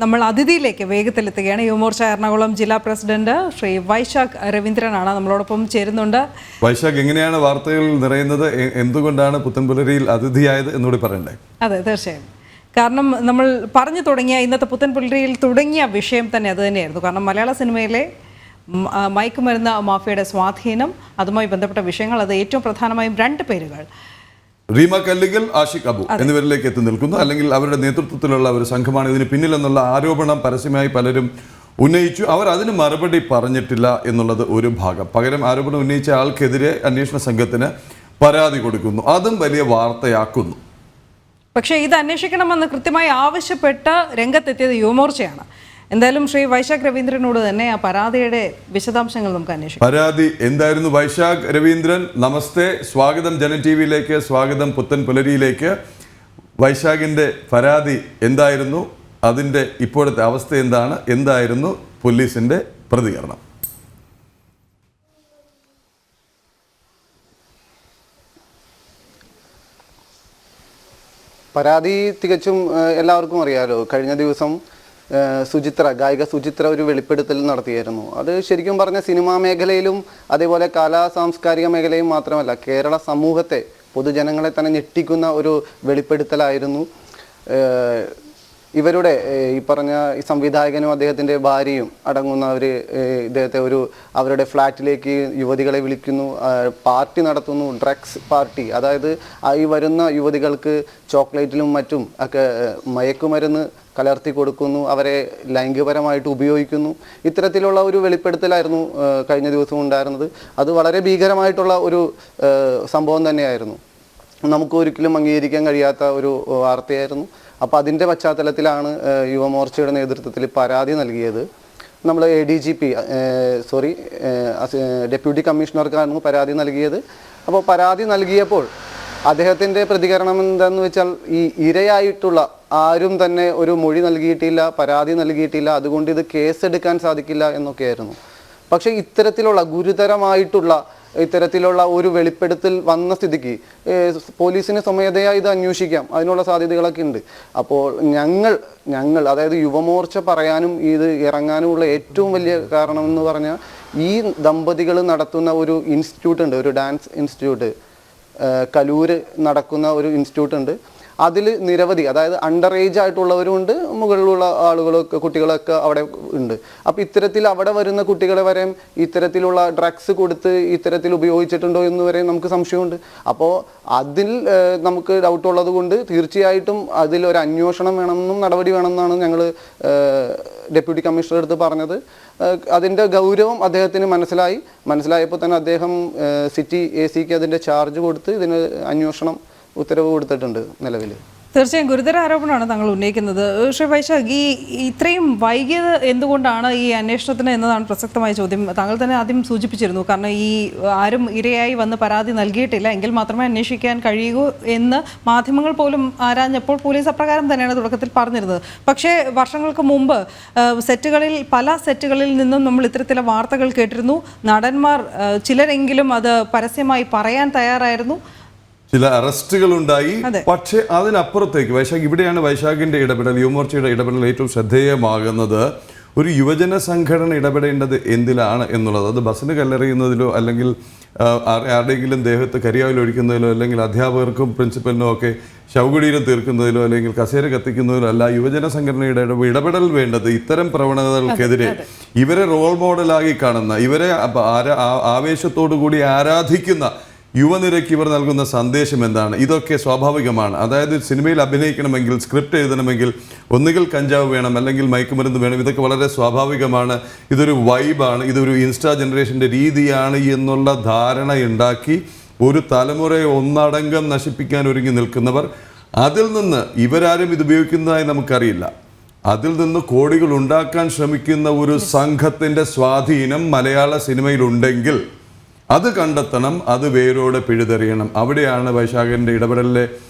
നമ്മൾ അതിഥിയിലേക്ക് വേഗത്തിലെത്തുകയാണ്. യുവമോർച്ച എറണാകുളം ജില്ലാ പ്രസിഡന്റ് ശ്രീ വൈശാഖ് രവീന്ദ്രനാണ് നമ്മളോടൊപ്പം ചേരുന്നുണ്ട്. വൈശാഖ്, എങ്ങനെയാണ് വാർത്തകൾ നിറയുന്നത്? എന്തുകൊണ്ടാണ് പുത്തൻപുലരിയിൽ അതിഥിയായത് എന്നൂടി പറയണ്ടേ? അതെ, തീർച്ചയായും. കാരണം നമ്മൾ പറഞ്ഞു തുടങ്ങിയ ഇന്നത്തെ പുത്തൻപുലരിയിൽ തുടങ്ങിയ വിഷയം തന്നെ അത് തന്നെയായിരുന്നു. കാരണം മലയാള സിനിമയിലെ മയക്കുമരുന്ന് മാഫിയയുടെ സ്വാധീനം, അതുമായി ബന്ധപ്പെട്ട വിഷയങ്ങൾ, അത് ഏറ്റവും പ്രധാനമായും രണ്ട് പേരുകൾ റീമ കല്ലിങ്കൽ, ആഷിഖ് അബു എന്നിവരിലേക്ക് എത്തി നിൽക്കുന്നു. അല്ലെങ്കിൽ അവരുടെ നേതൃത്വത്തിലുള്ള ഒരു സംഘമാണ് ഇതിന് പിന്നിലെന്നുള്ള ആരോപണം പരസ്യമായി പലരും ഉന്നയിച്ചു. അവർ അതിന് മറുപടി പറഞ്ഞിട്ടില്ല എന്നുള്ളത് ഒരു ഭാഗം. പകരം ആരോപണം ഉന്നയിച്ച ആൾക്കെതിരെ അന്വേഷണ സംഘത്തിന് പരാതി കൊടുക്കുന്നു. അതും വലിയ വാർത്തയാക്കുന്നു. പക്ഷേ ഇത് അന്വേഷിക്കണമെന്ന് കൃത്യമായി ആവശ്യപ്പെട്ട് രംഗത്തെത്തിയത് യുവമോർച്ചയാണ്. എന്തായാലും ശ്രീ വൈശാഖ് രവീന്ദ്രനോട് തന്നെ ആ പരാതിയുടെ വിശദാംശങ്ങൾ നമുക്ക് അന്വേഷിക്കാം. പരാതി എന്തായിരുന്നു? വൈശാഖ് രവീന്ദ്രൻ, നമസ്തേ, സ്വാഗതം ജനം ടി വിയിലേക്ക്, സ്വാഗതം പുത്തൻ പുലരിയിലേക്ക്. വൈശാഖിൻ്റെ പരാതി എന്തായിരുന്നു? അതിൻ്റെ ഇപ്പോഴത്തെ അവസ്ഥ എന്താണ്? എന്തായിരുന്നു പോലീസിൻ്റെ പ്രതികരണം? പരാതി തികച്ചും എല്ലാവർക്കും അറിയാലോ. കഴിഞ്ഞ ദിവസം ഗായിക സുചിത്ര ഒരു വെളിപ്പെടുത്തൽ നടത്തിയായിരുന്നു. അത് ശരിക്കും പറഞ്ഞ സിനിമാ മേഖലയിലും അതേപോലെ കലാ സാംസ്കാരിക മേഖലയും മാത്രമല്ല, കേരള സമൂഹത്തെ, പൊതുജനങ്ങളെ തന്നെ ഞെട്ടിക്കുന്ന ഒരു വെളിപ്പെടുത്തലായിരുന്നു. ഇവരുടെ ഈ പറഞ്ഞ സംവിധായകനും അദ്ദേഹത്തിൻ്റെ ഭാര്യയും അടങ്ങുന്ന ഇദ്ദേഹത്തെ അവരുടെ ഫ്ലാറ്റിലേക്ക് യുവതികളെ വിളിക്കുന്നു, പാർട്ടി നടത്തുന്നു, ഡ്രഗ്സ് പാർട്ടി. അതായത് ഈ വരുന്ന യുവതികൾക്ക് ചോക്ലേറ്റിലും മറ്റും ഒക്കെ മയക്കുമരുന്ന് കലർത്തി കൊടുക്കുന്നു, അവരെ ലൈംഗികപരമായിട്ട് ഉപയോഗിക്കുന്നു. ഇത്തരത്തിലുള്ള ഒരു വെളിപ്പെടുത്തലായിരുന്നു കഴിഞ്ഞ ദിവസം ഉണ്ടായിരുന്നത്. അത് വളരെ ഭീകരമായിട്ടുള്ള ഒരു സംഭവം തന്നെയായിരുന്നു. നമുക്ക് ഒരിക്കലും അംഗീകരിക്കാൻ കഴിയാത്ത ഒരു വാർത്തയായിരുന്നു. അപ്പോൾ അതിൻ്റെ പശ്ചാത്തലത്തിലാണ് യുവമോർച്ചയുടെ നേതൃത്വത്തിൽ പരാതി നൽകിയത്. നമ്മൾ ഡെപ്യൂട്ടി കമ്മീഷണർക്കാണ് പരാതി നൽകിയത്. അപ്പോൾ പരാതി നൽകിയപ്പോൾ അദ്ദേഹത്തിൻ്റെ പ്രതികരണം എന്താണെന്ന് വെച്ചാൽ, ഈ ഇരയായിട്ടുള്ള ആരും തന്നെ ഒരു മൊഴി നൽകിയിട്ടില്ല, പരാതി നൽകിയിട്ടില്ല, അതുകൊണ്ട് ഇത് കേസെടുക്കാൻ സാധിക്കില്ല എന്നൊക്കെയായിരുന്നു. പക്ഷേ ഇത്തരത്തിലുള്ള ഗുരുതരമായിട്ടുള്ള ഇത്തരത്തിലുള്ള ഒരു വെളിപ്പെടുത്തൽ വന്ന സ്ഥിതിക്ക് പോലീസിന് സ്വമേധയാ ഇത് അന്വേഷിക്കാം, അതിനുള്ള സാധ്യതകളൊക്കെ ഉണ്ട്. അപ്പോൾ ഞങ്ങൾ അതായത് യുവമോർച്ച പറയാനും ഇത് ഇറങ്ങാനുമുള്ള ഏറ്റവും വലിയ കാരണം എന്ന് പറഞ്ഞാൽ, ഈ ദമ്പതികൾ നടത്തുന്ന ഒരു ഇൻസ്റ്റിറ്റ്യൂട്ട് ഉണ്ട്, ഒരു ഡാൻസ് ഇൻസ്റ്റിറ്റ്യൂട്ട്, കലൂര് നടക്കുന്ന ഒരു ഇൻസ്റ്റിറ്റ്യൂട്ട് ഉണ്ട്. അതിൽ നിരവധി, അതായത് അണ്ടർ ഏജ് ആയിട്ടുള്ളവരുമുണ്ട്, മുകളിലുള്ള ആളുകളൊക്കെ, കുട്ടികളൊക്കെ അവിടെ ഉണ്ട്. അപ്പോൾ ഇത്തരത്തിൽ അവിടെ വരുന്ന കുട്ടികളെ വരെ ഇത്തരത്തിലുള്ള ഡ്രഗ്സ് കൊടുത്ത് ഇത്തരത്തിൽ ഉപയോഗിച്ചിട്ടുണ്ടോ എന്ന് വരെ നമുക്ക് സംശയമുണ്ട്. അപ്പോൾ അതിൽ നമുക്ക് ഡൗട്ടുള്ളത് കൊണ്ട് തീർച്ചയായിട്ടും അതിലൊരു അന്വേഷണം വേണമെന്നും നടപടി വേണമെന്നാണ് ഞങ്ങൾ ഡെപ്യൂട്ടി കമ്മീഷണർ അടുത്ത് പറഞ്ഞത്. അതിൻ്റെ ഗൗരവം അദ്ദേഹത്തിന് മനസ്സിലായപ്പോൾ തന്നെ അദ്ദേഹം സിറ്റി AC-ക്ക് അതിൻ്റെ ചാർജ് കൊടുത്ത് ഇതിന് അന്വേഷണം ഉത്തരവ് കൊടുത്തിട്ടുണ്ട് നിലവിൽ. തീർച്ചയായും ഗുരുതര ആരോപണമാണ് താങ്കൾ ഉന്നയിക്കുന്നത്. ശ്രീ വൈശാഖ്, ഇത്രയും വൈകിയത് എന്തുകൊണ്ടാണ് ഈ അന്വേഷണത്തിന് എന്നതാണ് പ്രസക്തമായ ചോദ്യം. താങ്കൾ തന്നെ ആദ്യം സൂചിപ്പിച്ചിരുന്നു, കാരണം ഈ ആരും ഇരയായി വന്ന് പരാതി നൽകിയിട്ടില്ല, എങ്കിൽ മാത്രമേ അന്വേഷിക്കാൻ കഴിയൂ എന്ന് മാധ്യമങ്ങൾ പോലും ആരാഞ്ഞപ്പോൾ പോലീസ് അപ്രകാരം തന്നെയാണ് തുടക്കത്തിൽ പറഞ്ഞിരുന്നത്. പക്ഷേ വർഷങ്ങൾക്ക് മുമ്പ് പല സെറ്റുകളിൽ നിന്നും നമ്മൾ ഇത്തരത്തിലുള്ള വാർത്തകൾ കേട്ടിരുന്നു. നടന്മാർ ചിലരെങ്കിലും അത് പരസ്യമായി പറയാൻ തയ്യാറായിരുന്നു. ചില അറസ്റ്റുകൾ ഉണ്ടായി. പക്ഷേ അതിനപ്പുറത്തേക്ക് വൈശാഖ്, ഇവിടെയാണ് വൈശാഖിന്റെ ഇടപെടൽ, യുവമോർച്ചയുടെ ഇടപെടൽ ഏറ്റവും ശ്രദ്ധേയമാകുന്നത്. ഒരു യുവജന സംഘടന ഇടപെടേണ്ടത് എന്തിലാണ് എന്നുള്ളത്. അത് ബസ്സിന് കല്ലെറിയുന്നതിലോ അല്ലെങ്കിൽ ആരുടെയെങ്കിലും ദേഹത്ത് കരിയാവിൽ ഒഴിക്കുന്നതിലോ അല്ലെങ്കിൽ അധ്യാപകർക്കും പ്രിൻസിപ്പലിനോ ഒക്കെ ശവകുടീരം തീർക്കുന്നതിലോ അല്ലെങ്കിൽ കസേര കത്തിക്കുന്നതിലോ അല്ല. യുവജന സംഘടനയുടെ ഇടപെടൽ വേണ്ടത് ഇത്തരം പ്രവണതകൾക്കെതിരെ ഇവരെ റോൾ മോഡലായി കാണുന്ന, ഇവരെ ആവേശത്തോടു കൂടി ആരാധിക്കുന്ന യുവനിരയ്ക്ക് ഇവർ നൽകുന്ന സന്ദേശം എന്താണ്? ഇതൊക്കെ സ്വാഭാവികമാണ്. അതായത് സിനിമയിൽ അഭിനയിക്കണമെങ്കിൽ, സ്ക്രിപ്റ്റ് എഴുതണമെങ്കിൽ ഒന്നുകിൽ കഞ്ചാവ് വേണം, അല്ലെങ്കിൽ മയക്കുമരുന്ന് വേണം. ഇതൊക്കെ വളരെ സ്വാഭാവികമാണ്. ഇതൊരു വൈബാണ്, ഇതൊരു ഇൻസ്റ്റാ ജനറേഷൻ്റെ രീതിയാണ് എന്നുള്ള ധാരണയുണ്ടാക്കി ഒരു തലമുറയെ ഒന്നടങ്കം നശിപ്പിക്കാൻ ഒരുങ്ങി നിൽക്കുന്നവർ, അതിൽ നിന്ന് ഇവരാരും ഇത് ഉപയോഗിക്കുന്നതായി നമുക്കറിയില്ല, അതിൽ നിന്ന് കോടികൾ ഉണ്ടാക്കാൻ ശ്രമിക്കുന്ന ഒരു സംഘത്തിൻ്റെ സ്വാധീനം മലയാള സിനിമയിലുണ്ടെങ്കിൽ അത് കണ്ടെത്തണം, അത് വേരോടെ പിഴുതെറിയണം. അവിടെയാണ് വൈശാഖിൻ്റെ ഇടപെടലിലെ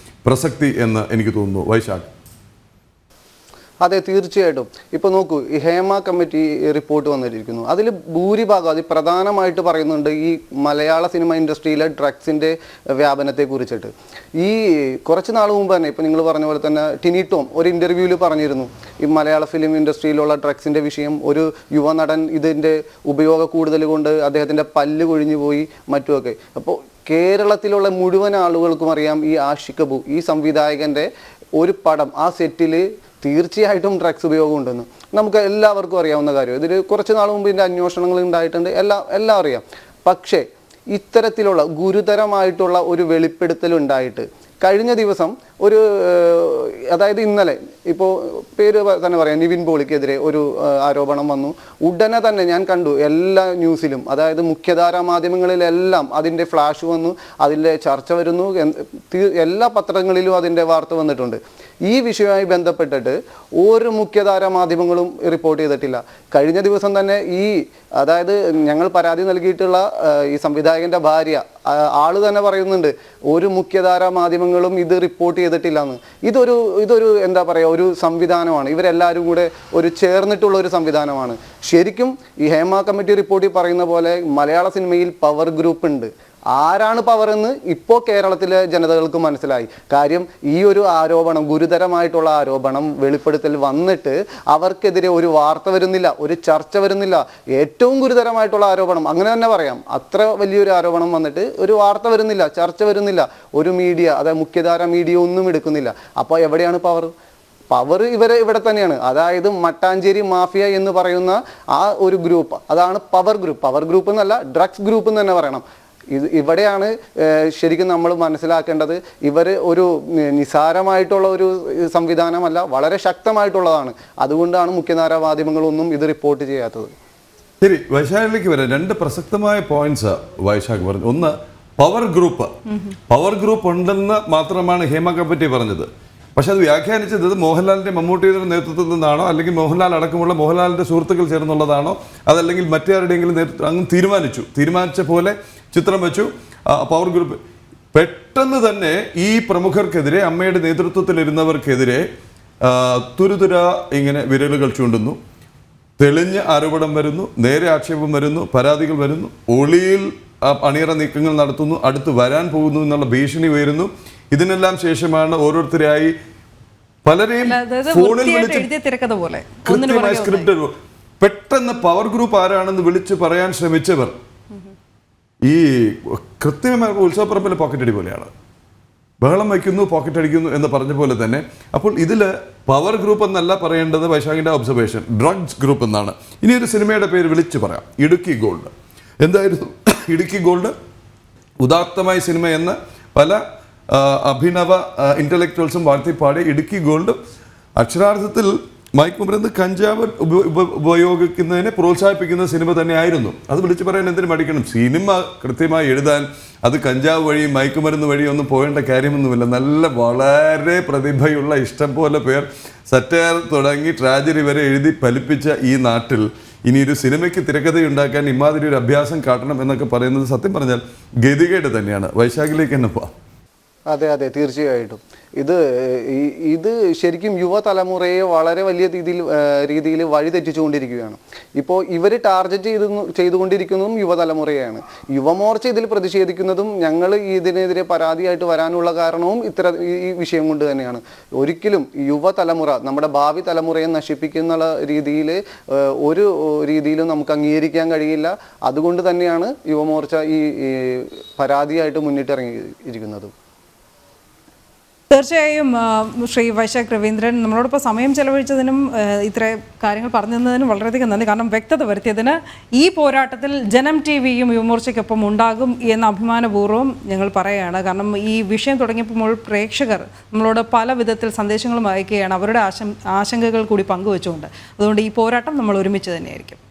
പ്രസക്തി എന്ന് എനിക്ക് തോന്നുന്നു. വൈശാഖ്, അതെ, തീർച്ചയായിട്ടും. ഇപ്പോൾ നോക്കൂ, ഈ ഹേമ കമ്മിറ്റി റിപ്പോർട്ട് വന്നിരിക്കുന്നു. അതിൽ ഭൂരിഭാഗം അതിൽ പ്രധാനമായിട്ട് പറയുന്നുണ്ട് ഈ മലയാള സിനിമ ഇൻഡസ്ട്രിയിലെ ഡ്രഗ്സിൻ്റെ വ്യാപനത്തെ കുറിച്ചിട്ട്. ഈ കുറച്ച് നാൾ മുമ്പ് തന്നെ ഇപ്പോൾ നിങ്ങൾ പറഞ്ഞ പോലെ തന്നെ ടിനി ടോം ഒരു ഇൻ്റർവ്യൂവിൽ പറഞ്ഞിരുന്നു, ഈ മലയാള ഫിലിം ഇൻഡസ്ട്രിയിലുള്ള ഡ്രഗ്സിൻ്റെ വിഷയം, ഒരു യുവനടൻ ഇതിൻ്റെ ഉപയോഗം കൂടുതൽ കൊണ്ട് അദ്ദേഹത്തിൻ്റെ പല്ല് കൊഴിഞ്ഞു പോയി മറ്റുമൊക്കെ. അപ്പോൾ കേരളത്തിലുള്ള മുഴുവൻ ആളുകൾക്കും അറിയാം ഈ ആഷിഖ് അബു ഈ സംവിധായകൻ്റെ ഒരു പടം ആ സെറ്റിൽ തീർച്ചയായിട്ടും ഡ്രഗ്സ് ഉപയോഗം ഉണ്ടെന്ന് നമുക്ക് എല്ലാവർക്കും അറിയാവുന്ന കാര്യം. ഇതിൽ കുറച്ച് നാൾ മുമ്പ് ഇതിൻ്റെ അന്വേഷണങ്ങൾ ഉണ്ടായിട്ടുണ്ട്, എല്ലാം അറിയാം. പക്ഷേ ഇത്തരത്തിലുള്ള ഗുരുതരമായിട്ടുള്ള ഒരു വെളിപ്പെടുത്തൽ ഉണ്ടായിട്ട് കഴിഞ്ഞ ദിവസം ഒരു അതായത് ഇന്നലെ ഇപ്പോൾ പേര് തന്നെ പറയാം, നിവിൻ പോളിക്കെതിരെ ഒരു ആരോപണം വന്നു. ഉടനെ തന്നെ ഞാൻ കണ്ടു എല്ലാ ന്യൂസിലും, അതായത് മുഖ്യധാരാ മാധ്യമങ്ങളിലെല്ലാം അതിൻ്റെ ഫ്ലാഷ് വന്നു, അതിൻ്റെ ചർച്ച വരുന്നു, എല്ലാ പത്രങ്ങളിലും അതിൻ്റെ വാർത്ത വന്നിട്ടുണ്ട്. ഈ വിഷയവുമായി ബന്ധപ്പെട്ടിട്ട് ഒരു മുഖ്യധാരാ മാധ്യമങ്ങളും റിപ്പോർട്ട് ചെയ്തിട്ടില്ല. കഴിഞ്ഞ ദിവസം തന്നെ അതായത് ഞങ്ങൾ പരാതി നൽകിയിട്ടുള്ള ഈ സംവിധായകൻ്റെ ഭാര്യ ആള് തന്നെ പറയുന്നുണ്ട് ഒരു മുഖ്യധാരാ മാധ്യമങ്ങളും ഇത് റിപ്പോർട്ട് ചെയ്തിട്ടില്ല എന്ന്. ഇതൊരു എന്താ പറയുക, ഒരു സംവിധാനമാണ്. ഇവരെല്ലാവരും കൂടെ ഒരു ചേർന്നിട്ടുള്ള ഒരു സംവിധാനമാണ്. ശരിക്കും ഈ ഹേമ കമ്മിറ്റി റിപ്പോർട്ടിൽ പറയുന്ന പോലെ മലയാള സിനിമയിൽ പവർ ഗ്രൂപ്പ് ഉണ്ട്. ആരാണ് പവർ എന്ന് ഇപ്പോൾ കേരളത്തിലെ ജനതകൾക്ക് മനസ്സിലായി. കാര്യം ഈ ഒരു ആരോപണം, ഗുരുതരമായിട്ടുള്ള ആരോപണം വെളിപ്പെടുത്തൽ വന്നിട്ട് അവർക്കെതിരെ ഒരു വാർത്ത വരുന്നില്ല, ഒരു ചർച്ച വരുന്നില്ല. ഏറ്റവും ഗുരുതരമായിട്ടുള്ള ആരോപണം, അങ്ങനെ തന്നെ പറയാം, അത്ര വലിയൊരു ആരോപണം വന്നിട്ട് ഒരു വാർത്ത വരുന്നില്ല, ചർച്ച വരുന്നില്ല, ഒരു മീഡിയ, അതായത് മുഖ്യധാര മീഡിയ ഒന്നും എടുക്കുന്നില്ല. അപ്പോൾ എവിടെയാണ് പവർ? പവർ ഇവിടെ തന്നെയാണ്. അതായത് മട്ടാഞ്ചേരി മാഫിയ എന്ന് പറയുന്ന ആ ഒരു ഗ്രൂപ്പ്, അതാണ് പവർ ഗ്രൂപ്പ്. പവർ ഗ്രൂപ്പ് എന്നല്ല, ഡ്രഗ്സ് ഗ്രൂപ്പ് എന്ന് തന്നെ പറയണം. ഇവിടെയാണ് ശരിക്കും നമ്മൾ മനസ്സിലാക്കേണ്ടത്. ഇവർ ഒരു നിസാരമായിട്ടുള്ള ഒരു സംവിധാനമല്ല, വളരെ ശക്തമായിട്ടുള്ളതാണ്. അതുകൊണ്ടാണ് മുഖ്യധാരാ മാധ്യമങ്ങളൊന്നും ഇത് റിപ്പോർട്ട് ചെയ്യാത്തത്. ശരി, വൈശാഖിലേക്ക് വരാം. രണ്ട് പ്രസക്തമായ പോയിന്റ്സ് വൈശാഖ് പറഞ്ഞു. ഒന്ന്, പവർ ഗ്രൂപ്പ് ഉണ്ടെന്ന് മാത്രമാണ് ഹേമ കമ്മിറ്റി പറഞ്ഞത്. പക്ഷെ അത് വ്യാഖ്യാനിച്ചത് മോഹൻലാലിന്റെ മമ്മൂട്ടിയുടെ നേതൃത്വത്തിൽ നിന്നാണോ, അല്ലെങ്കിൽ മോഹൻലാൽ അടക്കമുള്ള മോഹൻലാലിന്റെ സുഹൃത്തുക്കൾ ചേർന്നുള്ളതാണോ, അതല്ലെങ്കിൽ മറ്റാരുടെയെങ്കിലും നേതൃത്വം അങ്ങ് തീരുമാനിച്ച പോലെ ചിത്രം വെച്ചു പവർ ഗ്രൂപ്പ്. പെട്ടെന്ന് തന്നെ ഈ പ്രമുഖർക്കെതിരെ, അമ്മയുടെ നേതൃത്വത്തിലിരുന്നവർക്കെതിരെ തുരുതുര ഇങ്ങനെ വിരലുകൾ ചൂണ്ടുന്നു. തെളിഞ്ഞ ആരോപണം വരുന്നു, നേരെ ആക്ഷേപം വരുന്നു, പരാതികൾ വരുന്നു, ഒളിയിൽ അണിയറ നീക്കങ്ങൾ നടത്തുന്നു, അടുത്ത് വരാൻ പോകുന്നു എന്നുള്ള ഭീഷണി ഉയരുന്നു. ഇതിനെല്ലാം ശേഷമാണ് ഓരോരുത്തരായി പലരെയും ഫോണിൽ കൃത്യമായ സ്ക്രിപ്റ്റ്. പെട്ടെന്ന് പവർ ഗ്രൂപ്പ് ആരാണെന്ന് വിളിച്ച് പറയാൻ ശ്രമിച്ചവർ ഈ കൃത്യമായ ഉത്സവപ്പറമ്പിലെ പോക്കറ്റടി പോലെയാണ്. ബഹളം വയ്ക്കുന്നു, പോക്കറ്റ് അടിക്കുന്നു എന്ന് പറഞ്ഞ പോലെ തന്നെ. അപ്പോൾ ഇതിൽ പവർ ഗ്രൂപ്പ് എന്നല്ല പറയേണ്ടത് വൈശാഖിൻ്റെ ഒബ്സർവേഷൻ, ഡ്രഗ്സ് ഗ്രൂപ്പ് എന്നാണ്. ഇനി ഒരു സിനിമയുടെ പേര് വിളിച്ച് പറയാം, ഇടുക്കി ഗോൾഡ്. എന്തായിരുന്നു ഇടുക്കി ഗോൾഡ്? ഉദാത്തമായ സിനിമ എന്ന് പല അഭിനവ ഇൻ്റലക്ച്വൽസും വാഴ്ത്തിപ്പാടി ഇടുക്കി ഗോൾഡ് അക്ഷരാർത്ഥത്തിൽ മയക്കുമരുന്ന്, കഞ്ചാവ് ഉപയോഗിക്കുന്നതിനെ പ്രോത്സാഹിപ്പിക്കുന്ന സിനിമ തന്നെയായിരുന്നു. അത് വിളിച്ചു പറയാൻ എന്തിനു മടിക്കണം? സിനിമ കൃത്യമായി എഴുതാൻ അത് കഞ്ചാവ് വഴിയും മയക്കുമരുന്ന് വഴിയും ഒന്നും പോകേണ്ട കാര്യമൊന്നുമില്ല. വളരെ പ്രതിഭയുള്ള ഇഷ്ടം പോലെ പേർ സറ്റയർ തുടങ്ങി ട്രാജഡി വരെ എഴുതി ഫലിപ്പിച്ച ഈ നാട്ടിൽ ഇനിയൊരു സിനിമയ്ക്ക് തിരക്കഥയുണ്ടാക്കാൻ ഇമാതിരി ഒരു അഭ്യാസം കാട്ടണം എന്നൊക്കെ പറയുന്നത് സത്യം പറഞ്ഞാൽ ഗതികേട് തന്നെയാണ്. വൈശാഖിലേക്ക് തന്നെ പോവാം. അതെ, തീർച്ചയായിട്ടും. ഇത് ശരിക്കും യുവതലമുറയെ വളരെ വലിയ രീതിയിൽ വഴിതെറ്റിച്ചുകൊണ്ടിരിക്കുകയാണ്. ഇപ്പോൾ ഇവർ ടാർഗറ്റ് ചെയ്തുകൊണ്ടിരിക്കുന്നതും യുവതലമുറയാണ്. യുവമോർച്ച ഇതിൽ പ്രതിഷേധിക്കുന്നതും ഞങ്ങൾ ഇതിനെതിരെ പരാതിയായിട്ട് വരാനുള്ള കാരണവും ഈ വിഷയം കൊണ്ട് തന്നെയാണ്. ഒരിക്കലും യുവതലമുറ, നമ്മുടെ ഭാവി തലമുറയെ നശിപ്പിക്കുന്ന രീതിയിൽ ഒരു രീതിയിലും നമുക്ക് അംഗീകരിക്കാൻ കഴിയില്ല. അതുകൊണ്ട് തന്നെയാണ് യുവമോർച്ച ഈ പരാതിയായിട്ട് മുന്നിട്ടിറങ്ങിയിരിക്കുന്നത്. തീർച്ചയായും ശ്രീ വൈശാഖ് രവീന്ദ്രൻ നമ്മളോടൊപ്പം സമയം ചെലവഴിച്ചതിനും ഇത്ര കാര്യങ്ങൾ പറഞ്ഞു തന്നതിനും വളരെയധികം നന്ദി. കാരണം വ്യക്തത വരുത്തിയതിന്. ഈ പോരാട്ടത്തിൽ ജനം TV-യും യുവമോർച്ചയ്ക്കൊപ്പം ഉണ്ടാകും എന്ന അഭിമാനപൂർവ്വം ഞങ്ങൾ പറയുകയാണ്. കാരണം ഈ വിഷയം തുടങ്ങിയപ്പോൾ പ്രേക്ഷകർ നമ്മളോട് പല വിധത്തിൽ സന്ദേശങ്ങളും അയക്കുകയാണ്, അവരുടെ ആശങ്കകൾ കൂടി പങ്കുവെച്ചുകൊണ്ട്. അതുകൊണ്ട് ഈ പോരാട്ടം നമ്മൾ ഒരുമിച്ച് തന്നെയായിരിക്കും.